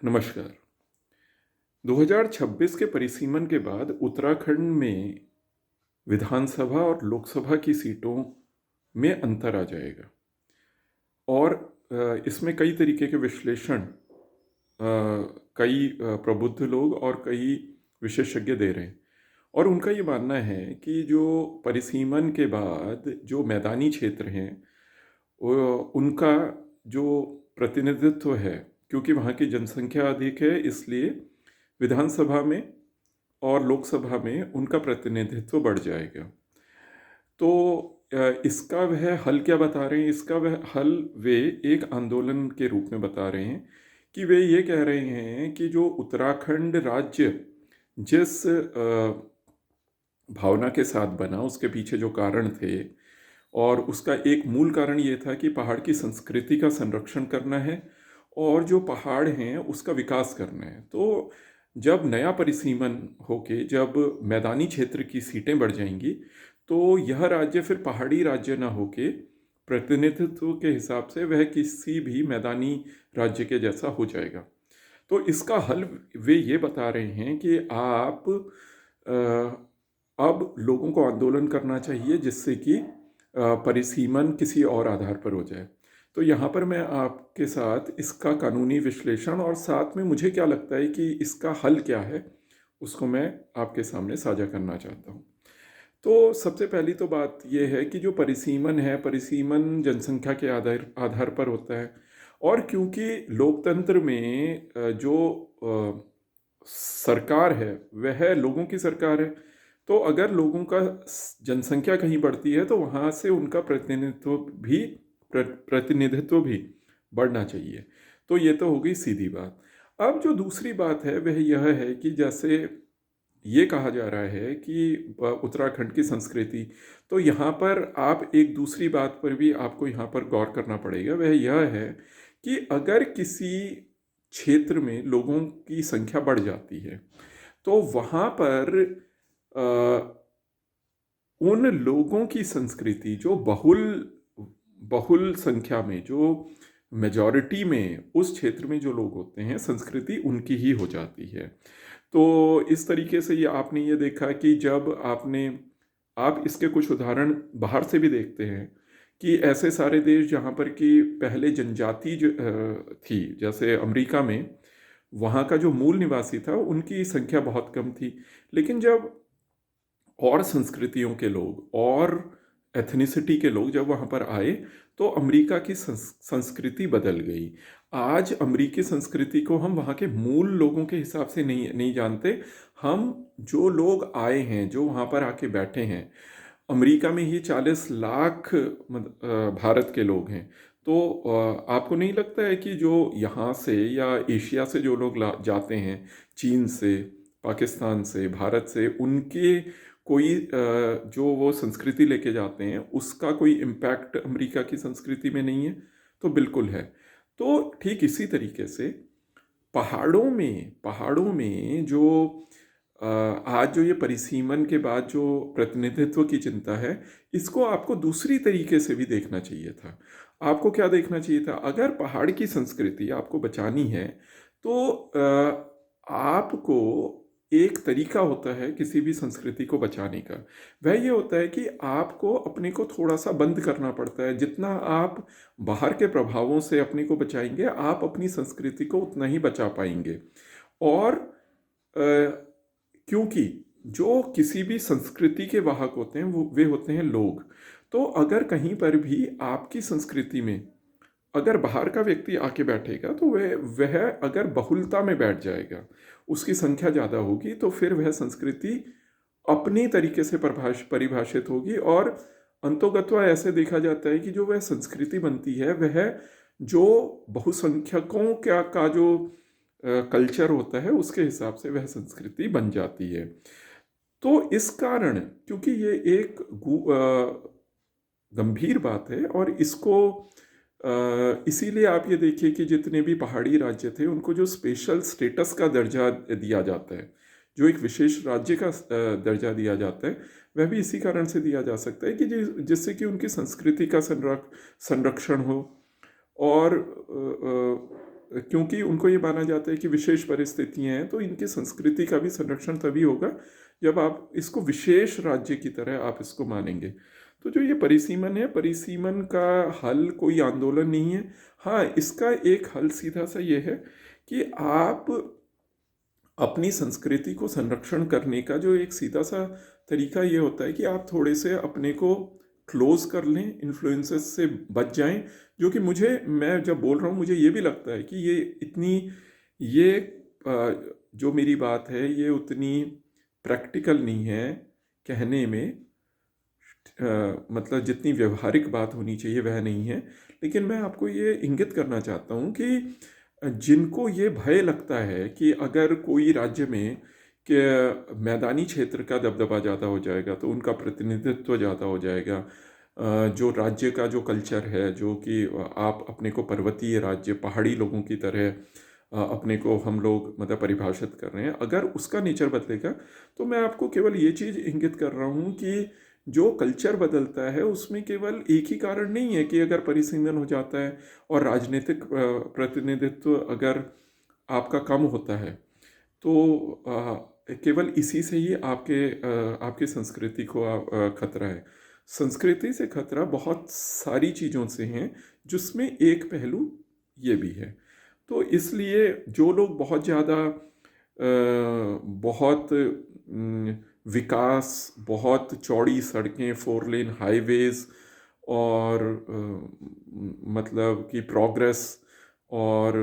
नमस्कार। 2026 के परिसीमन के बाद उत्तराखंड में विधानसभा और लोकसभा की सीटों में अंतर आ जाएगा और इसमें कई तरीके के विश्लेषण कई प्रबुद्ध लोग और कई विशेषज्ञ दे रहे हैं और उनका ये मानना है कि जो परिसीमन के बाद जो मैदानी क्षेत्र हैं उनका जो प्रतिनिधित्व है, क्योंकि वहाँ की जनसंख्या अधिक है, इसलिए विधानसभा में और लोकसभा में उनका प्रतिनिधित्व बढ़ जाएगा। तो इसका वह हल क्या बता रहे हैं? इसका वह हल वे एक आंदोलन के रूप में बता रहे हैं कि वे ये कह रहे हैं कि जो उत्तराखंड राज्य जिस भावना के साथ बना, उसके पीछे जो कारण थे, और उसका एक मूल कारण ये था कि पहाड़ की संस्कृति का संरक्षण करना है और जो पहाड़ हैं उसका विकास करना है। तो जब नया परिसीमन होके जब मैदानी क्षेत्र की सीटें बढ़ जाएंगी तो यह राज्य फिर पहाड़ी राज्य ना होके प्रतिनिधित्व के हिसाब से वह किसी भी मैदानी राज्य के जैसा हो जाएगा। तो इसका हल वे ये बता रहे हैं कि आप अब लोगों को आंदोलन करना चाहिए जिससे कि परिसीमन किसी और आधार पर हो जाए। तो यहाँ पर मैं आपके साथ इसका कानूनी विश्लेषण और साथ में मुझे क्या लगता है कि इसका हल क्या है, उसको मैं आपके सामने साझा करना चाहता हूँ। तो सबसे पहली तो बात यह है कि जो परिसीमन है, परिसीमन जनसंख्या के आधार पर होता है और क्योंकि लोकतंत्र में जो सरकार है वह लोगों की सरकार है, तो अगर लोगों का जनसंख्या कहीं बढ़ती है तो वहाँ से उनका प्रतिनिधित्व भी बढ़ना चाहिए। तो ये तो हो गई सीधी बात। अब जो दूसरी बात है वह यह है कि जैसे ये कहा जा रहा है कि उत्तराखंड की संस्कृति, तो यहाँ पर आप एक दूसरी बात पर भी आपको यहाँ पर गौर करना पड़ेगा। वह यह है कि अगर किसी क्षेत्र में लोगों की संख्या बढ़ जाती है तो वहाँ पर उन लोगों की संस्कृति जो बहुल बहुल संख्या में, जो मेजॉरिटी में उस क्षेत्र में जो लोग होते हैं, संस्कृति उनकी ही हो जाती है। तो इस तरीके से ये आपने ये देखा कि जब आप इसके कुछ उदाहरण बाहर से भी देखते हैं कि ऐसे सारे देश जहाँ पर कि पहले जनजाति थी, जैसे अमेरिका में, वहाँ का जो मूल निवासी था उनकी संख्या बहुत कम थी, लेकिन जब और संस्कृतियों के लोग और एथनिसिटी के लोग जब वहाँ पर आए तो अमेरिका की संस्कृति बदल गई। आज अमेरिकी संस्कृति को हम वहाँ के मूल लोगों के हिसाब से नहीं जानते। हम जो लोग आए हैं, जो वहाँ पर आके बैठे हैं, अमेरिका में ही 40 लाख भारत के लोग हैं। तो आपको नहीं लगता है कि जो यहाँ से या एशिया से जो लोग जाते हैं, चीन से, पाकिस्तान से, भारत से, उनके कोई जो वो संस्कृति लेके जाते हैं उसका कोई इम्पैक्ट अमेरिका की संस्कृति में नहीं है? तो बिल्कुल है। तो ठीक इसी तरीके से पहाड़ों में जो आज जो ये परिसीमन के बाद जो प्रतिनिधित्व की चिंता है, इसको आपको दूसरी तरीके से भी देखना चाहिए था। आपको क्या देखना चाहिए था? अगर पहाड़ की संस्कृति आपको बचानी है तो आपको एक तरीका होता है किसी भी संस्कृति को बचाने का। वह ये होता है कि आपको अपने को थोड़ा सा बंद करना पड़ता है। जितना आप बाहर के प्रभावों से अपने को बचाएंगे, आप अपनी संस्कृति को उतना ही बचा पाएंगे। और क्योंकि जो किसी भी संस्कृति के वाहक होते हैं वे होते हैं लोग। तो अगर कहीं पर भी आपकी संस्कृति में अगर बाहर का व्यक्ति आके बैठेगा तो वह अगर बहुलता में बैठ जाएगा, उसकी संख्या ज़्यादा होगी, तो फिर वह संस्कृति अपनी तरीके से परिभाषित होगी और अंतोगत्वा ऐसे देखा जाता है कि जो वह संस्कृति बनती है वह जो बहुसंख्यकों का जो कल्चर होता है उसके हिसाब से वह संस्कृति बन जाती है। तो इस कारण, क्योंकि ये एक गंभीर बात है और इसको इसीलिए आप ये देखिए कि जितने भी पहाड़ी राज्य थे उनको जो स्पेशल स्टेटस का दर्जा दिया जाता है, जो एक विशेष राज्य का दर्जा दिया जाता है, वह भी इसी कारण से दिया जा सकता है कि जिससे कि उनकी संस्कृति का संरक्षण हो और क्योंकि उनको ये माना जाता है कि विशेष परिस्थितियाँ हैं, तो इनकी संस्कृति का भी संरक्षण तभी होगा जब आप इसको विशेष राज्य की तरह आप इसको मानेंगे। तो जो ये परिसीमन है, परिसीमन का हल कोई आंदोलन नहीं है। हाँ, इसका एक हल सीधा सा ये है कि आप अपनी संस्कृति को संरक्षण करने का जो एक सीधा सा तरीका ये होता है कि आप थोड़े से अपने को क्लोज कर लें, इन्फ्लुएंसेस से बच जाएं, जो कि मैं जब बोल रहा हूँ मुझे ये भी लगता है कि ये जो मेरी बात है ये उतनी प्रैक्टिकल नहीं है कहने में, मतलब जितनी व्यवहारिक बात होनी चाहिए वह नहीं है। लेकिन मैं आपको ये इंगित करना चाहता हूँ कि जिनको ये भय लगता है कि अगर कोई राज्य में कि मैदानी क्षेत्र का दबदबा ज़्यादा हो जाएगा तो उनका प्रतिनिधित्व ज़्यादा हो जाएगा, जो राज्य का जो कल्चर है, जो कि आप अपने को पर्वतीय राज्य, पहाड़ी लोगों की तरह अपने को हम लोग मतलब परिभाषित कर रहे हैं, अगर उसका नेचर बदलेगा तो मैं आपको केवल ये चीज़ इंगित कर रहा हूँ कि जो कल्चर बदलता है उसमें केवल एक ही कारण नहीं है कि अगर परिसीमन हो जाता है और राजनीतिक प्रतिनिधित्व अगर आपका कम होता है तो केवल इसी से ही आपकी संस्कृति को खतरा है। संस्कृति से खतरा बहुत सारी चीज़ों से हैं, जिसमें एक पहलू ये भी है। तो इसलिए जो लोग बहुत ज़्यादा बहुत विकास, बहुत चौड़ी सड़कें, 4 लेन हाईवेज़ और मतलब कि प्रोग्रेस और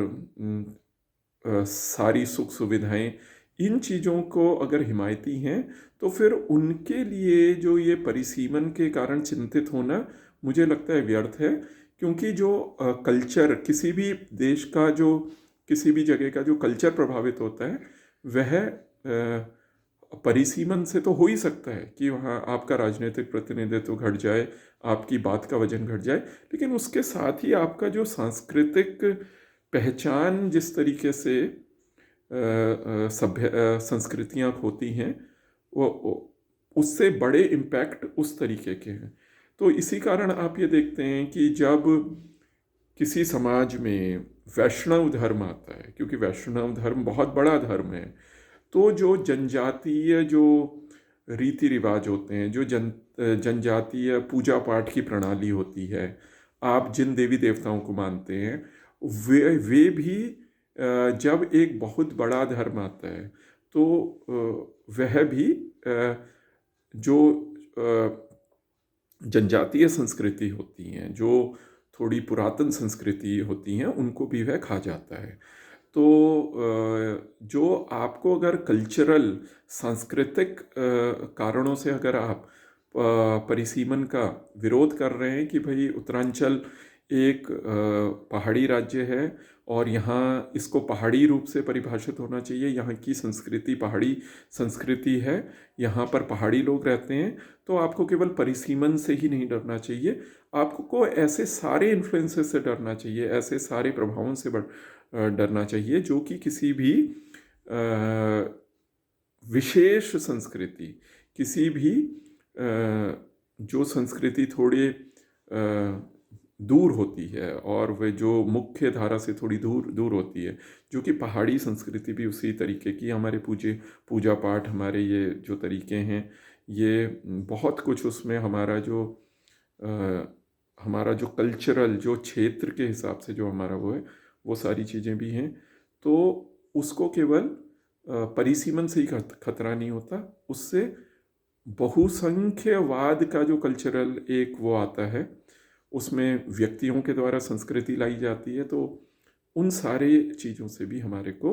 सारी सुख सुविधाएं, इन चीज़ों को अगर हिमायती हैं तो फिर उनके लिए जो ये परिसीमन के कारण चिंतित होना मुझे लगता है व्यर्थ है। क्योंकि जो कल्चर किसी भी देश का, जो किसी भी जगह का जो कल्चर प्रभावित होता है वह परिसीमन से तो हो ही सकता है कि वहाँ आपका राजनीतिक प्रतिनिधित्व घट जाए, आपकी बात का वजन घट जाए, लेकिन उसके साथ ही आपका जो सांस्कृतिक पहचान जिस तरीके से सभ्य संस्कृतियाँ होती हैं वो उससे बड़े इम्पैक्ट उस तरीके के हैं। तो इसी कारण आप ये देखते हैं कि जब किसी समाज में वैष्णव धर्म आता है, क्योंकि वैष्णव धर्म बहुत बड़ा धर्म है, तो जो जनजातीय जो रीति रिवाज होते हैं, जो जनजातीय पूजा पाठ की प्रणाली होती है, आप जिन देवी देवताओं को मानते हैं वे भी जब एक बहुत बड़ा धर्म आता है तो वह भी जो जनजातीय संस्कृति होती हैं, जो थोड़ी पुरातन संस्कृति होती हैं, उनको भी वह खा जाता है। तो जो आपको अगर कल्चरल सांस्कृतिक कारणों से अगर आप परिसीमन का विरोध कर रहे हैं कि भाई उत्तरांचल एक पहाड़ी राज्य है और यहाँ इसको पहाड़ी रूप से परिभाषित होना चाहिए, यहाँ की संस्कृति पहाड़ी संस्कृति है, यहाँ पर पहाड़ी लोग रहते हैं, तो आपको केवल परिसीमन से ही नहीं डरना चाहिए, आपको ऐसे सारे इन्फ्लुएंसेस से डरना चाहिए, ऐसे सारे प्रभावों से डरना चाहिए जो कि किसी भी विशेष संस्कृति, किसी भी जो संस्कृति थोड़े दूर होती है और वे जो मुख्य धारा से थोड़ी दूर होती है, जो कि पहाड़ी संस्कृति भी उसी तरीके की, हमारे पूजा पाठ, हमारे ये जो तरीके हैं, ये बहुत कुछ उसमें हमारा जो कल्चरल जो क्षेत्र के हिसाब से जो हमारा वो है, वो सारी चीज़ें भी हैं। तो उसको केवल परिसीमन से ही खतरा नहीं होता, उससे बहुसंख्यवाद का जो कल्चरल एक वो आता है, उसमें व्यक्तियों के द्वारा संस्कृति लाई जाती है, तो उन सारे चीज़ों से भी हमारे को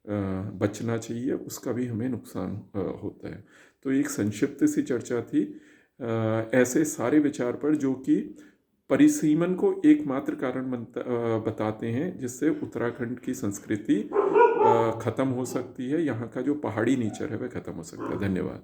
बचना चाहिए, उसका भी हमें नुकसान होता है। तो एक संक्षिप्त सी चर्चा थी ऐसे सारे विचार पर जो कि परिसीमन को एकमात्र कारण बताते हैं जिससे उत्तराखंड की संस्कृति ख़त्म हो सकती है, यहाँ का जो पहाड़ी नेचर है वह ख़त्म हो सकता है। धन्यवाद।